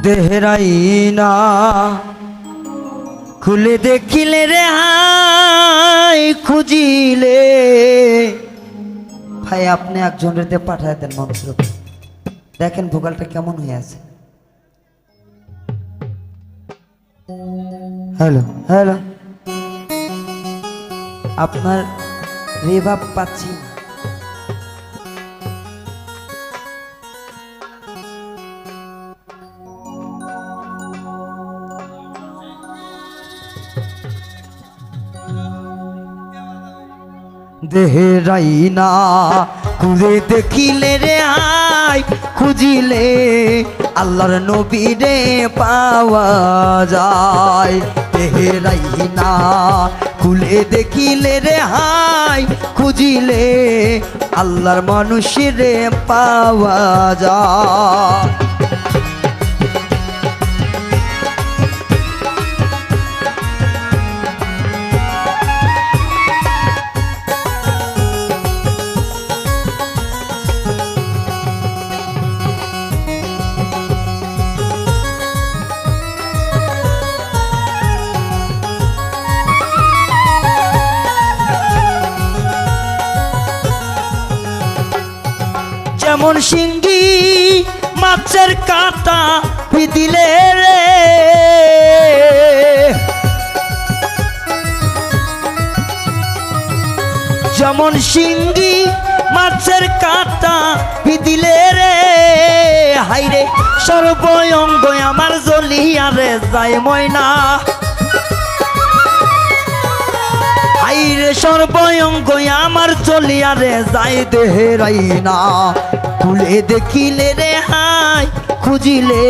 দেহরাই না খুলে দেখিলে রে হাই খুঁজিলে। ভাই আপনি একজনের দিয়ে পাঠায় দেন মন্ত্র, দেখেন ভোকালটা কেমন হয়ে আছে। হ্যালো হ্যালো, আপনার রিভাব পাচ্ছি। দেহরাই না খুলে দেখিলে রে হাই খুঁজিলে আল্লাহর নবী রে পাওয়া যায়। দেহরাই না খুলে দেখিলে রে হাই খুঁজিলে আল্লাহর মানুষ রে পাওয়া যায়। যেমন শিঙ্গি মাছের কাঁটা দিলে রে, যেমন শিঙ্গি মাছের কাঁটা দিলে রে হাইরে সর্বঙ্গ আমার জ্বলিয়া রে যায় ময়না। হাইরে সর্বঙ্গ আমার চলিয়া রে যায়। দেহরাই না খুলে দেখিলে রে হাই খুঁজিলে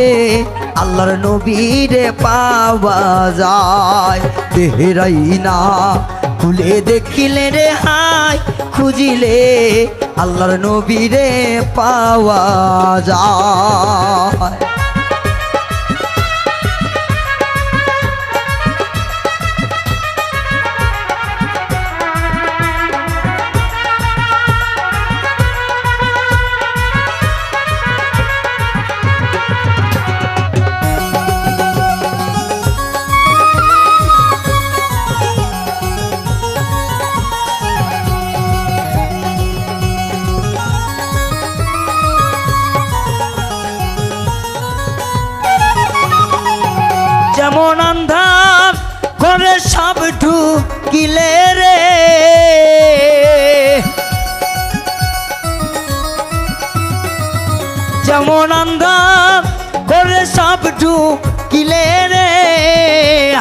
আল্লাহর নবী রে পাওয়া যায়। দেহরাই না খুলে দেখিলে রে হাই খুঁজিলে আল্লাহর নবী রে পাওয়া যায়। যেমন আন্ধার ঘরে সব ঢুকিলে রে, যেমন আন্ধার ঘরে সব ঢুকিলে রে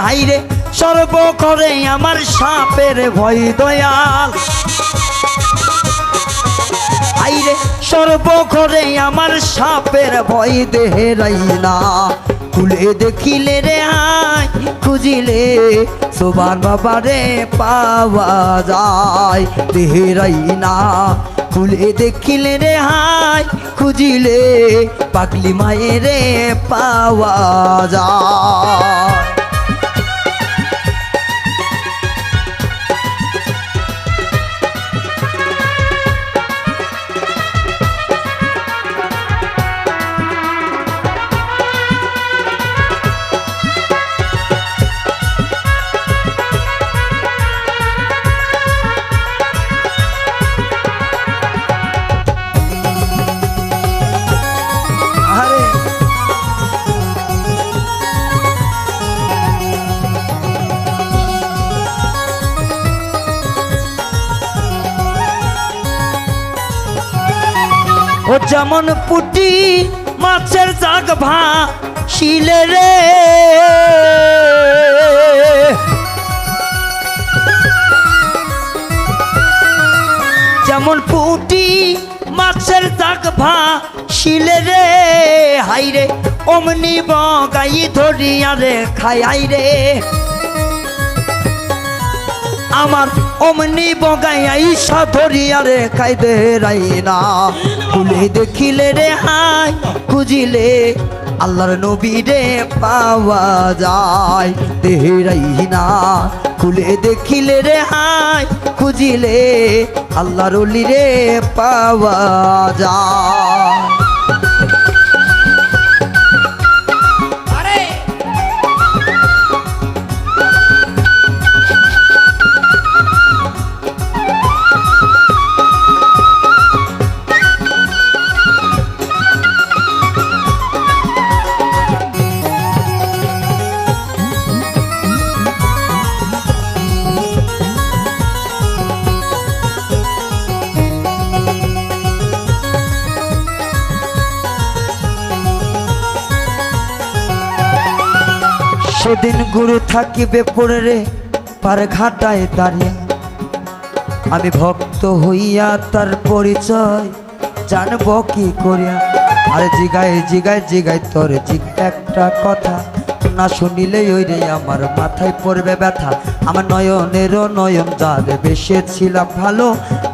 হাইরে সর্ব করে আমার সাপের ভয় দয়াল। হাইরে সর্ব করে আমার সাপের ভয়। দেহরাই না খুলে দেখিলে রে হাই খুঁজিলে সোবান বাবা রে পাওয়া যায়। দেহরাই না খুলে দেখিলে রে হাই খুঁজিলে পাগলি মায়ের রে পাওয়া যায়। ও যেমন পুটি মাছের জাগ ভাসিলে রে, যেমন পুটি মাছের জাগ ভাসিলে রে হাইরে অমনি বগাই ধরিয়া রে খাই আইরে আমার অমনি বগাই ধরিয়া রে খাই। দেহরাই না খুলে দেখিলে রে হাই খুঁজিলে আল্লাহর নবী রে পাওয়া যায়। দেহরাই না খুলে দেখিলে রে হাই খুঁজিলে আল্লাহর ওলি রে পাওয়া যায়। সেদিন গুরু থাকিবে পড়ে রে পার ঘাটায় দাঁড়িয়া, আমি ভক্ত হইয়া তার পরিচয় জানব কি করিয়া। আরে জিগায় জিগায় জিগায় তোর জিগায় একটা কথা, না শুনিলে ওই রে আমার মাথায় পড়বে ব্যথা। আমার নয়নেরও নয়ন যারে বেসেছিলাম ভালো,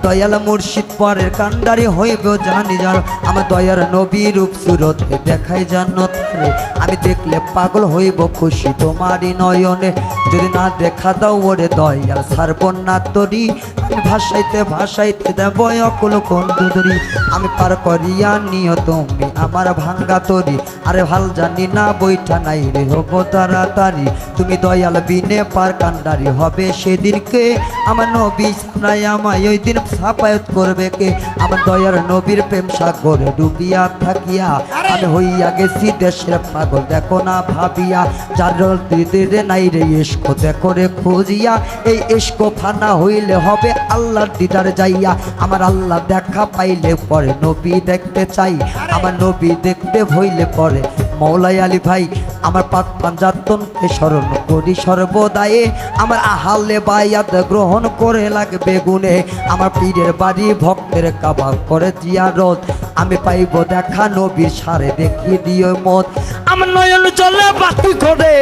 দয়াল মুর্শিদ পরের কান্ডারি হইব জানি জানো। আমার দয়ার নবী রূপ সুরত দেখাই জানো তারে, আমি দেখলে পাগল হইব খুশি তোমারই নয়নে। যদি না দেখা দাও ওরে দয়াল সারব না তরি, আমি ভাসাইতে ভাসাইতে দেব অকুল কন্দুরি। আমি পার করিয়া নিও তুমি আমার ভাঙ্গা তরি, আরে ভাল জানি না বইটা নাই রে হবো তাড়াতাড়ি। তুমি দয়াল বিনে পার কান্ডারি হবে সেদিনকে, আমার নবী সামলাই আমায় ওই দিন সাপায়াত করবে কে। আমার দয়ার নবীর প্রেম সাগরে ডুবিয়া থাকিয়া, আমি হইয়া গেছি দেশের পাগল দেখো না ভাবিয়া। যার দিদিরে নাই রে ইস্কো দেখো রে খুঁজিয়া, এই ইস্কো ফানা হইলে হবে আল্লাহর দিদার যাইয়া। আমার আল্লাহ দেখা পাইলে পরে নবী দেখতে চাই, আমার নবী দেখতে হইলে পরে মৌলাই আলী ভাই আমার পাক পাঞ্জাতনকে স্মরণ করি সর্বদায়ে। আমার আহালে বায়াত গ্রহণ করে লাগবে গুণে, আমার পীরের বাড়ি ভক্তের কাবা করে জিয়ারত। আমি পাইব দেখা নবীর সারে দেখি দিও মত। আমার নয়ন চলে বাতি করে,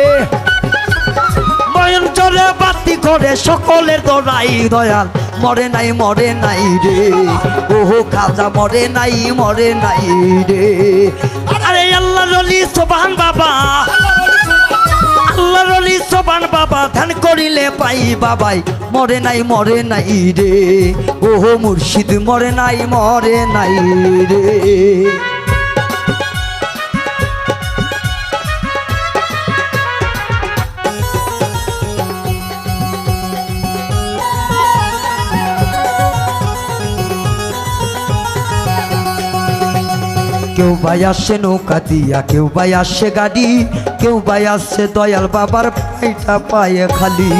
নয়ন চলে বাতি করে সকলের দরাই দয়াল মরে নাই মরে নাই রে, ওহো খাজা মরে নাই মরে নাই রে। আরে আল্লাহ রলি সোবান বাবা, আল্লাহ রলি সোবান বাবা ধ্যান করিলে পাই বাবাই মরে নাই রে, ওহো মুর্শিদ মরে নাই রে। কেউ ভাই আসে নৌকা দিয়া, কেউ ভাই আসে গাড়ি, কেউ ভাই আসে দয়াল বাবার পাইটা পায়ে খালি।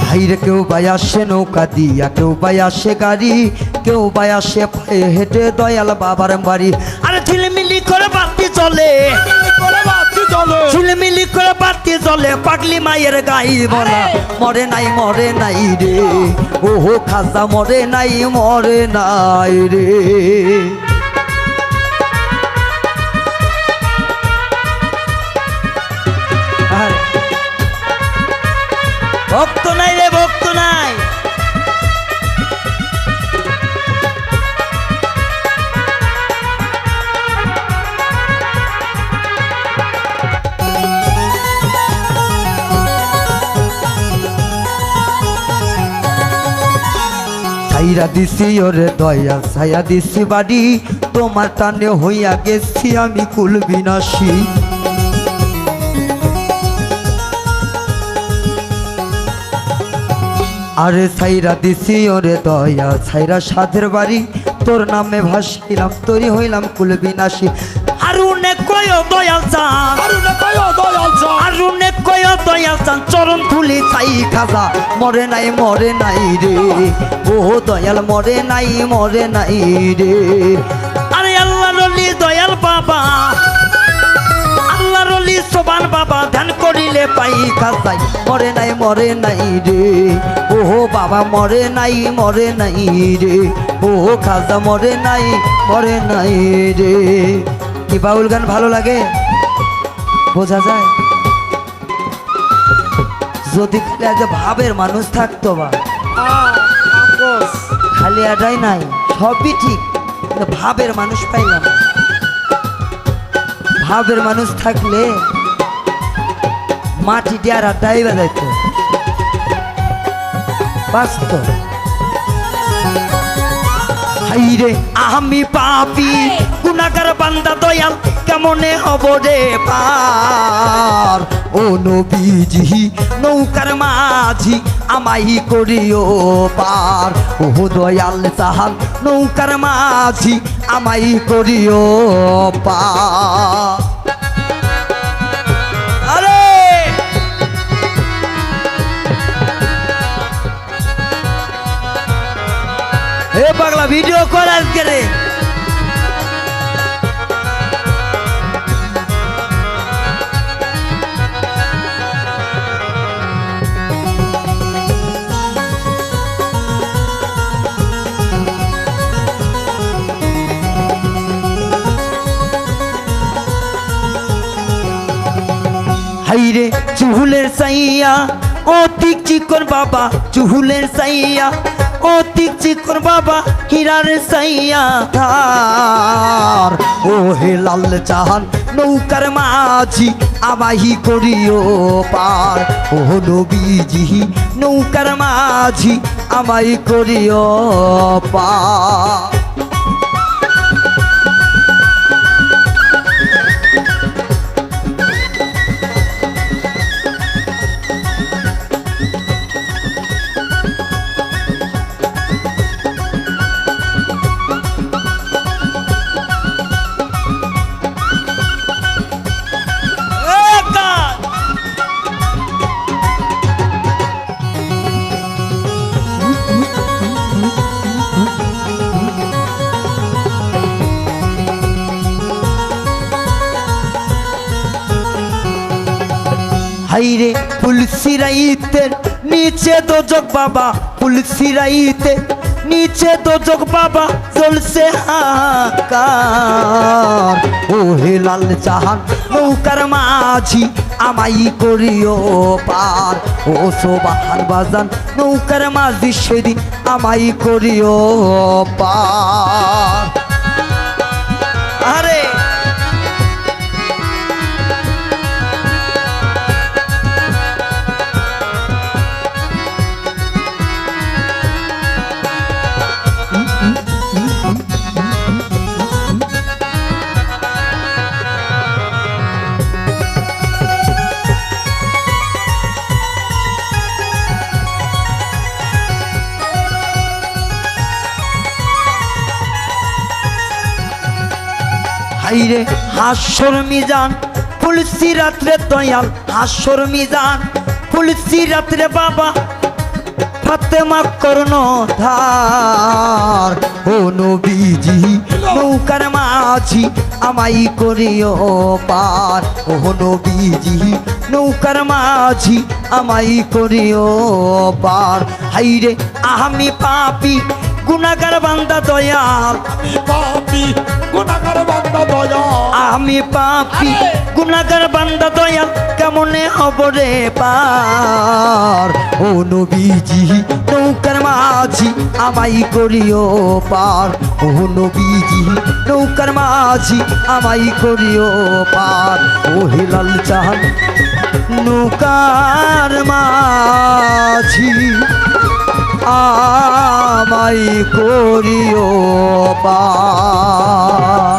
হাইরে কেউ ভাই আসে নৌকা দিয়া, কেউ ভাই আসে গাড়ি, কেউ ভাই আসে পায়ে হেঁটে দয়াল বাবার বাড়ি। আরে ঝিলমিলি করে বাতি চলে, ঝিলমিলি করে বাতি চলে পাগলি মায়ের গাই বলা মরে নাই রে, ওহো খাজা মরে নাই রে। ভক্ত নাই রে ভক্ত নাই। ছাইরা দিছি ওরে দয়া ছায়া দিছি বাড়ি, তোমার টানে হইয়া গেছি আমি কুল বিনাশী। আরে ছাইরা দিছি ওরে দয়া ছাইরা সাধের বাড়ি, তোর নামে ভাসাইলাম তরি হইলাম কুল বিনাশী। আরুনে কয় দয়াল চান, আরুনে কয় দয়াল চান চরণ তুলি চাই খাজা মরে নাই রে, ও দয়াল মরে নাই রে। আরে আল্লাহ রলি দয়াল বাবা, আল্লাহ রলি সোবান বাবা ধ্যান করিলে পাই খাজাই মরে নাই রে, ওহো বাবা মরে নাই রে, ওহো খাজা মরে নাই রে। কি বাউল গান ভালো লাগে বোঝা যায়? যদি খালি আজ ভাবের মানুষ থাকতো বা খালি এটাই নাই সবই ঠিক, ভাবের মানুষ পাইলাম। ভাবের মানুষ থাকলে মাটি দেয়ার আড্ডাই বাজাইতো বাঁচত। হাইরে আমি পাপি গুনাহগার বান্দা দয়াল কেমনে হব রে পার, ও নবীজি নৌকার মাঝি আমাই করিও পার, ও দয়াল সাহাল নৌকার মাঝি আমাই করিও পার। আরে হে পাগলা ভিডিও কর আজকে রে। হাইরে চুহুলের সাইয়া অতি চিকন বাবা, চুহুলের সাইয়া অতি চিকন বাবা, হীরার সাইয়া ধার। ও হে লাল জাহান নৌকার মাঝি আমাহি করিও পার। ও নবীজি নৌকার মাঝি আমাই করিও পার। হাইরে ফুলসিরাইতের নিচে দোজক বাবা, ফুলসিরাইতে নিচে দোজক বাবা জ্বলছে হাহাকার। ও হে লাল জাহান নৌকার মাঝি আমাই করিও পার। ও সোবাহান বাজান নৌকার মাঝি সেদিন আমাই করিও পার। আরে হাইরে হাস্যর মিজান ফুলসি রাত্রে দয়াল, হাস্যর মিজান ফুলসি রাত্রে বাবা ফাতেমা কর্ণধার। ও নবীজি নৌকার মাঝি আমাই করিও পার। ও নবীজি নৌকার মাঝি আমাই করিও পার। হাইরে আমি পাপী গুনাহগার বান্দা দয়াল, আমি পাপী গুনাহগার বান্দা দয়াল, আমি পাপী গুনাহগার বান্দা দয়াল, কেমনে হব রে পার। ও নবীজি নৌকার মাঝি আমাই করিও পার। ও নবীজি নৌকার মাঝি আমাই করিও পার। ও হে লাল জাহান নৌকার মাঝি আমাই করিও পার।